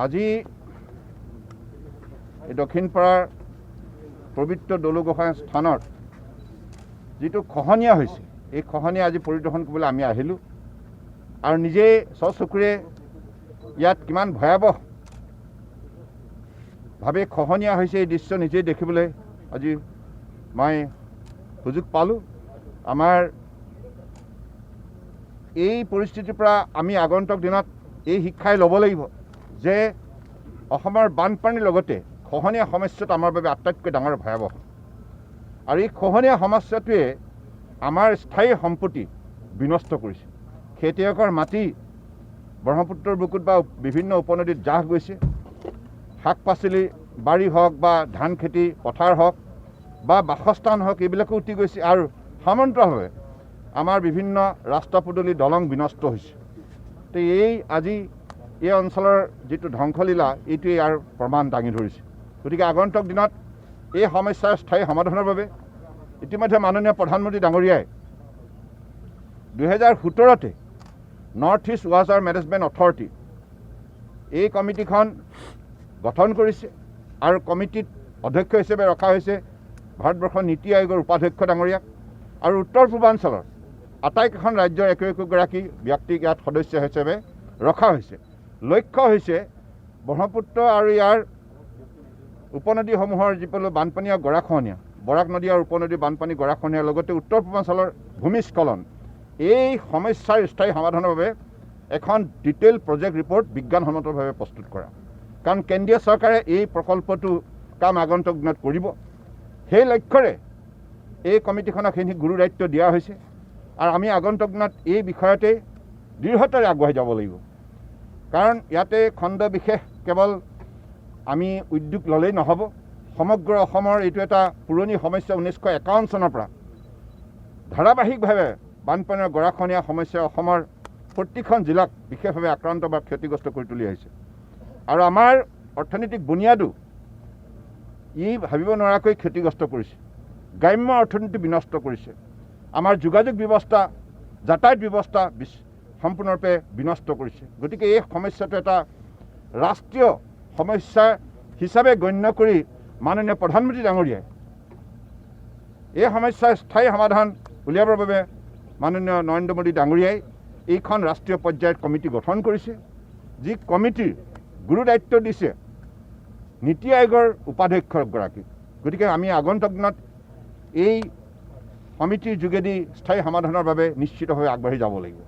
আজি এই দক্ষিণপাৰাৰ পবিত্ৰ দলুগোসাঁই স্থানত যিটো খহনীয়া হৈছে এই খহনীয়া আজি পৰিদৰ্শন কৰিবলৈ আমি আহিলোঁ আৰু নিজেই স্বচকুৰে ইয়াত কিমান ভয়াৱহভাৱে খহনীয়া হৈছে এই দৃশ্য নিজেই দেখিবলৈ আজি মই সুযোগ পালোঁ। আমাৰ এই পৰিস্থিতিৰ পৰা আমি আগন্তুক দিনত এই শিক্ষাই ল'ব লাগিব যে অসমৰ বানপানীৰ লগতে খহনীয়া সমস্যাটো আমাৰ বাবে আটাইতকৈ ডাঙৰ ভয়াৱহ আৰু এই খহনীয়া সমস্যাটোৱে আমাৰ স্থায়ী সম্পত্তি বিনষ্ট কৰিছে। খেতিয়কৰ মাটি ব্ৰহ্মপুত্ৰৰ বুকুত বা বিভিন্ন উপনদীত জাহ গৈছে। শাক পাচলি বাৰী হওক বা ধান খেতি পথাৰ হওক বা বাসস্থান হওক এইবিলাকো উটি গৈছে আৰু সমান্তৰালভাৱে আমাৰ বিভিন্ন ৰাস্তা পদূলি দলং বিনষ্ট হৈছে। তো আজি এই অঞ্চলৰ যিটো ধ্বংসলীলা এইটোৱে ইয়াৰ প্ৰমাণ দাঙি ধৰিছে। গতিকে আগন্তুক দিনত এই সমস্যাৰ স্থায়ী সমাধানৰ বাবে ইতিমধ্যে মাননীয় প্ৰধানমন্ত্ৰী ডাঙৰীয়াই 2017 north east water management authority এই কমিটিখন গঠন কৰিছে আৰু কমিটিত অধ্যক্ষ হিচাপে ৰখা হৈছে ভাৰতবৰ্ষৰ নীতি আয়োগৰ উপাধ্যক্ষ ডাঙৰীয়াক আৰু উত্তৰ পূৰ্বাঞ্চলৰ আটাইকেইখন ৰাজ্যৰ একোগৰাকী ব্যক্তিক ইয়াত সদস্য হিচাপে ৰখা হৈছে। লক্ষ্য হৈছে ব্ৰহ্মপুত্ৰ আৰু ইয়াৰ উপনদীসমূহৰ যিবোৰ বানপানী আৰু গৰাখহনীয়া বৰাক নদী আৰু উপনদীৰ বানপানী গৰাখহনীয়াৰ লগতে উত্তৰ পূৰ্বাঞ্চলৰ ভূমিস্খলন এই সমস্যাৰ স্থায়ী সমাধানৰ বাবে এখন ডিটেইল প্ৰজেক্ট ৰিপৰ্ট বিজ্ঞানসন্মতভাৱে প্ৰস্তুত কৰা। কাৰণ কেন্দ্ৰীয় চৰকাৰে এই প্ৰকল্পটো কাম আগন্তুক দিনত কৰিব। সেই লক্ষ্যৰে এই কমিটিখনক সেইখিনি গুৰু দায়িত্ব দিয়া হৈছে আৰু আমি আগন্তুক দিনত এই বিষয়তে দৃঢ়তাৰে আগবাঢ়ি যাব লাগিব। কাৰণ ইয়াতে খণ্ড বিশেষ কেৱল আমি উদ্যোগ ল'লেই নহ'ব। সমগ্ৰ অসমৰ এইটো এটা পুৰণি সমস্যা 1951 চনৰ পৰা ধাৰাবাহিকভাৱে বানপানীৰ গৰাখহনীয়া সমস্যাই অসমৰ প্ৰতিখন জিলাক বিশেষভাৱে আক্ৰান্ত বা ক্ষতিগ্ৰস্ত কৰি তুলি আহিছে আৰু আমাৰ অৰ্থনৈতিক বুনিয়াদো ই ভাবিব নোৱাৰাকৈ ক্ষতিগ্ৰস্ত কৰিছে। গ্ৰাম্য অৰ্থনীতি বিনষ্ট কৰিছে। আমাৰ যোগাযোগ ব্যৱস্থা যাতায়াত ব্যৱস্থা সম্পূৰ্ণৰূপে বিনষ্ট কৰিছে। গতিকে এই সমস্যাটো এটা ৰাষ্ট্ৰীয় সমস্যা হিচাপে গণ্য কৰি মাননীয় প্ৰধানমন্ত্ৰী ডাঙৰীয়াই এই সমস্যাৰ স্থায়ী সমাধান উলিয়াবৰ বাবে মাননীয় নৰেন্দ্ৰ মোদী ডাঙৰীয়াই এইখন ৰাষ্ট্ৰীয় পৰ্যায়ত কমিটি গঠন কৰিছে। যি কমিটিৰ গুৰু দায়িত্ব দিছে নীতি আয়োগৰ উপাধ্যক্ষগৰাকীক। গতিকে আমি আগন্তুক দিনত এই সমিতিৰ যোগেদি স্থায়ী সমাধানৰ বাবে নিশ্চিতভাৱে আগবাঢ়ি যাব লাগিব।